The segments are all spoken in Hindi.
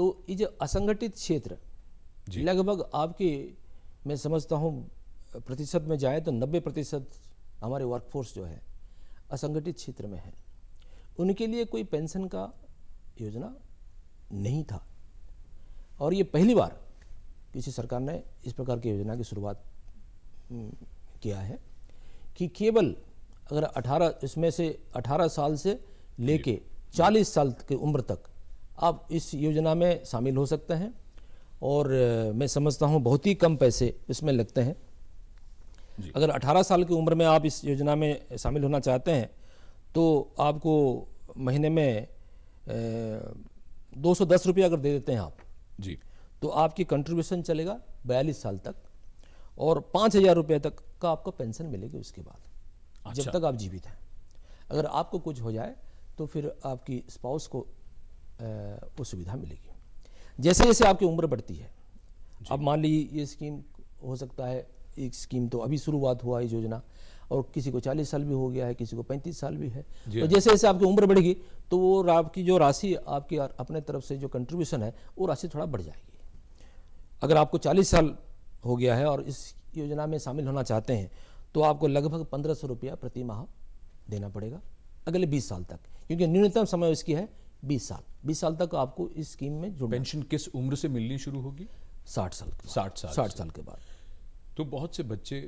तो ये जो असंगठित क्षेत्र लगभग आपके, मैं समझता हूँ प्रतिशत में जाए तो 90% हमारे वर्कफोर्स जो है असंगठित क्षेत्र में है। उनके लिए कोई पेंशन का योजना नहीं था और ये पहली बार किसी सरकार ने इस प्रकार की योजना की शुरुआत किया है कि केवल अगर 18 साल से लेके 40 साल की उम्र तक आप इस योजना में शामिल हो सकते हैं और मैं समझता हूँ बहुत ही कम पैसे इसमें लगते हैं। अगर 18 साल की उम्र में आप इस योजना में शामिल होना चाहते हैं तो आपको महीने में 210 रुपये अगर दे देते हैं आप जी, तो आपकी कंट्रीब्यूशन चलेगा 42 साल तक और 5,000 रुपये तक का आपको पेंशन मिलेगी उसके बाद, जब तक आप जीवित हैं। अगर आपको कुछ हो जाए तो फिर आपकी स्पाउस को वो सुविधा मिलेगी। जैसे जैसे आपकी उम्र बढ़ती है, अब मान लीजिए ये स्कीम हो सकता है, एक स्कीम तो अभी शुरुआत हुआ है योजना, और किसी को 40 साल भी हो गया है, किसी को 35 साल भी है। तो जैसे जैसे आपकी उम्र बढ़ेगी तो वो आपकी जो राशि आपकी अपने तरफ से जो कंट्रीब्यूशन है वो राशि थोड़ा बढ़ जाएगी। अगर आपको 40 साल हो गया है और इस योजना में शामिल होना चाहते हैं तो आपको लगभग 1,500 रुपया प्रति माह देना पड़ेगा अगले 20 साल तक, क्योंकि न्यूनतम समय इसकी है 20 साल। 20 साल तक आपको इस स्कीम में जुड़ना। पेंशन किस उम्र से मिलनी शुरू होगी? 60 साल। 60 साल के बाद। तो बहुत से बच्चे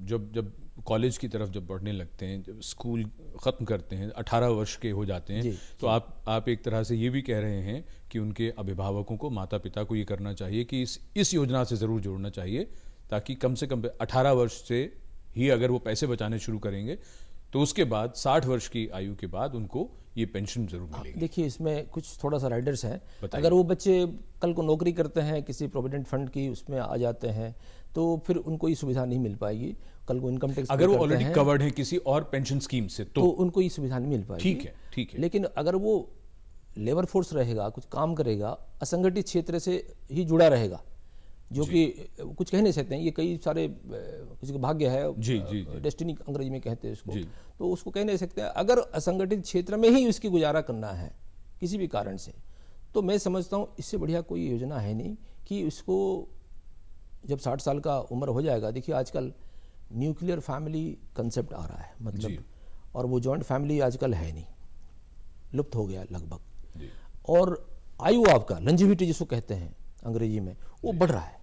जब कॉलेज की तरफ जब बढ़ने लगते हैं, जब स्कूल ख़त्म करते हैं, 18 वर्ष के हो जाते हैं, तो आप एक तरह से ये भी कह रहे हैं कि उनके अभिभावकों को, माता पिता को ये करना चाहिए कि इस योजना से ज़रूर जोड़ना चाहिए, ताकि कम से कम 18 वर्ष से ही अगर वो पैसे बचाने शुरू करेंगे तो उसके बाद 60 वर्ष की आयु के बाद उनको ये पेंशन जरूर मिलेगी। देखिए इसमें कुछ थोड़ा सा राइडर्स हैं, अगर वो बच्चे कल को नौकरी करते हैं किसी प्रोविडेंट फंड की उसमें आ जाते हैं तो फिर उनको ये सुविधा नहीं मिल पाएगी। कल को इनकम टैक्स अगर वो ऑलरेडी कवर्ड है किसी और पेंशन स्कीम से तो उनको ये सुविधा नहीं मिल पाएगी। ठीक है। लेकिन अगर वो लेबर फोर्स रहेगा, कुछ काम करेगा, असंगठित क्षेत्र से ही जुड़ा रहेगा, जो कि कुछ कह नहीं सकते हैं, ये कई सारे किसी को भाग्य है, डेस्टिनी अंग्रेजी में कहते हैं इसको, तो उसको कह नहीं सकते। अगर असंगठित क्षेत्र में ही उसकी गुजारा करना है किसी भी कारण से, तो मैं समझता हूँ इससे बढ़िया कोई योजना है नहीं कि उसको जब 60 साल का उम्र हो जाएगा। देखिए आजकल न्यूक्लियर फैमिली कंसेप्ट आ रहा है, मतलब, और वो जॉइंट फैमिली आजकल है नहीं, लुप्त हो गया लगभग, और आयु आपका लंजिविटी जिसको कहते हैं अंग्रेजी में, वो बढ़ रहा है।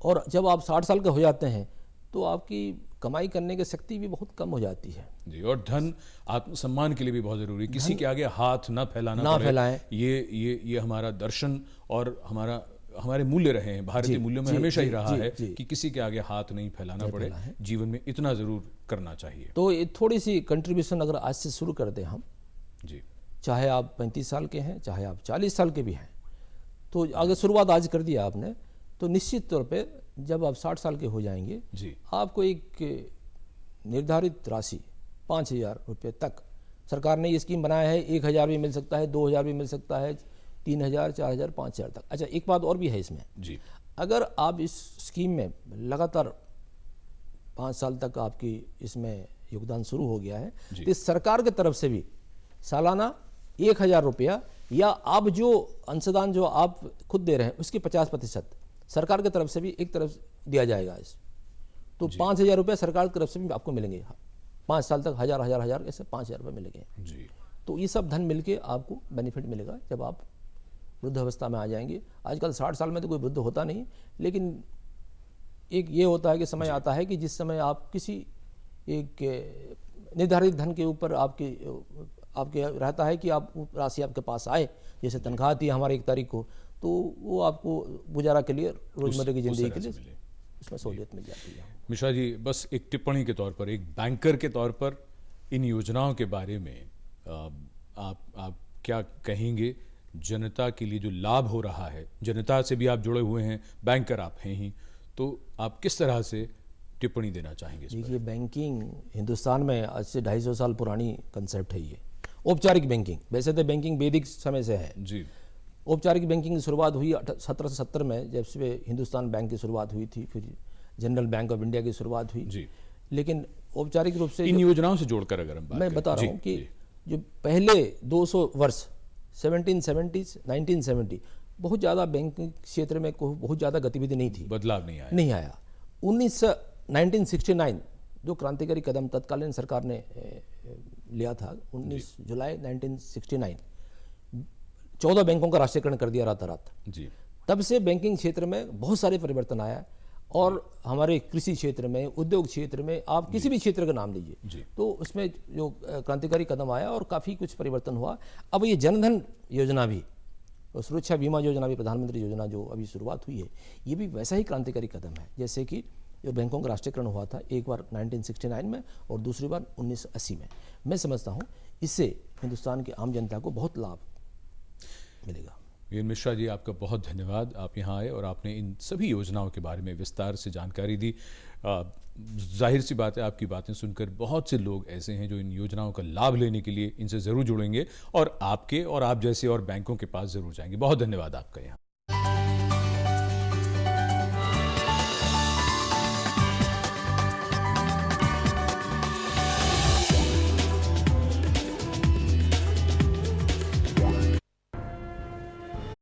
और जब आप 60 साल के हो जाते हैं तो आपकी कमाई करने की शक्ति भी बहुत कम हो जाती है जी, और धन आत्मसम्मान के लिए भी बहुत जरूरी है। किसी के आगे हाथ ना फैलाएं, ये हमारा दर्शन और हमारे मूल्य रहे हैं, भारतीय मूल्यों में हमेशा ही रहा है कि किसी के आगे हाथ नहीं फैलाना पड़े, जीवन में इतना जरूर करना चाहिए। तो ये थोड़ी सी कंट्रीब्यूशन अगर आज से शुरू कर दें हम जी, चाहे आप 35 साल के हैं, चाहे आप 40 साल के भी हैं, तो अगर शुरुआत आज कर दिया आपने तो निश्चित तौर पे जब आप 60 साल के हो जाएंगे आपको एक निर्धारित राशि 5,000 रुपये तक सरकार ने ये स्कीम बनाया है। 1,000 भी मिल सकता है, 2,000 भी मिल सकता है, 3,000, 4,000, 5,000 तक। अच्छा, एक बात और भी है इसमें जी, अगर आप इस स्कीम में लगातार 5 साल तक आपकी इसमें योगदान शुरू हो गया है तो सरकार की तरफ से भी सालाना 1,000 रुपया, या आप जो अंशदान जो आप खुद दे रहे हैं उसके 50% सरकार की तरफ से भी एक तरफ दिया जाएगा। इस तो 5,000 रुपये सरकार की तरफ से भी आपको मिलेंगे। 5 साल तक हजार ऐसे 5,000 रुपये मिलेंगे जी। तो ये सब धन मिलके आपको बेनिफिट मिलेगा जब आप वृद्धावस्था में आ जाएंगे। आजकल 60 साल में तो कोई वृद्ध होता नहीं, लेकिन एक ये होता है कि समय आता है कि जिस समय आप किसी एक निर्धारित धन के ऊपर आपके रहता है कि आप राशि आपके पास आए, जैसे तनख्वाह आती है हमारे 1 तारीख को, तो वो आपको गुजारा के लिए, रोजमर्रा की जिंदगी के लिए उसमें सहूलियत मिल जाती है। मिश्रा जी, बस एक टिप्पणी के तौर पर, एक बैंकर के तौर पर इन योजनाओं के बारे में आप क्या कहेंगे? जनता के लिए जो लाभ हो रहा है, जनता से भी आप जुड़े हुए हैं, बैंकर आप हैं ही, तो आप किस तरह से टिप्पणी देना चाहेंगे? देखिए, बैंकिंग हिंदुस्तान में आज से 250 साल पुरानी कंसेप्ट है। ये औपचारिक बैंकिंग, वैसे तो बैंकिंग वैदिक समय से है जी। औपचारिक बैंकिंग की शुरुआत हुई 1770 में, जब से हिंदुस्तान बैंक की शुरुआत हुई थी, फिर जनरल बैंक ऑफ इंडिया की शुरुआत हुई जी। लेकिन औपचारिक रूप से इन योजनाओं से जोड़कर अगर हम मैं बता रहा हूँ कि जो पहले 200 वर्ष 1770s 1970 बहुत ज़्यादा बैंकिंग क्षेत्र में बहुत ज़्यादा गतिविधि नहीं थी, बदलाव नहीं आया। नहीं आया। 1969 जो क्रांतिकारी कदम तत्कालीन सरकार ने लिया था, 19 जुलाई 1969 14 बैंकों का राष्ट्रीयकरण कर दिया रात। जी। तब से बैंकिंग क्षेत्र में बहुत सारे परिवर्तन आया और हमारे कृषि क्षेत्र में, उद्योग क्षेत्र में, आप किसी भी क्षेत्र का नाम लीजिए, तो उसमें जो क्रांतिकारी कदम आया और काफ़ी कुछ परिवर्तन हुआ। अब ये जनधन योजना भी और सुरक्षा बीमा योजना भी, प्रधानमंत्री योजना जो अभी शुरुआत हुई है, ये भी वैसा ही क्रांतिकारी कदम है जैसे कि जो बैंकों का राष्ट्रीयकरण हुआ था, एक बार 1969 में और दूसरी बार 1980 में। मैं समझता हूँ इससे हिंदुस्तान की आम जनता को बहुत लाभ मिलेगा। वीरेंद्र मिश्रा जी, आपका बहुत धन्यवाद। आप यहाँ आए और आपने इन सभी योजनाओं के बारे में विस्तार से जानकारी दी। जाहिर सी बात है, आपकी बातें सुनकर बहुत से लोग ऐसे हैं जो इन योजनाओं का लाभ लेने के लिए इनसे ज़रूर जुड़ेंगे और आपके और आप जैसे और बैंकों के पास ज़रूर जाएंगे। बहुत धन्यवाद आपका यहाँ।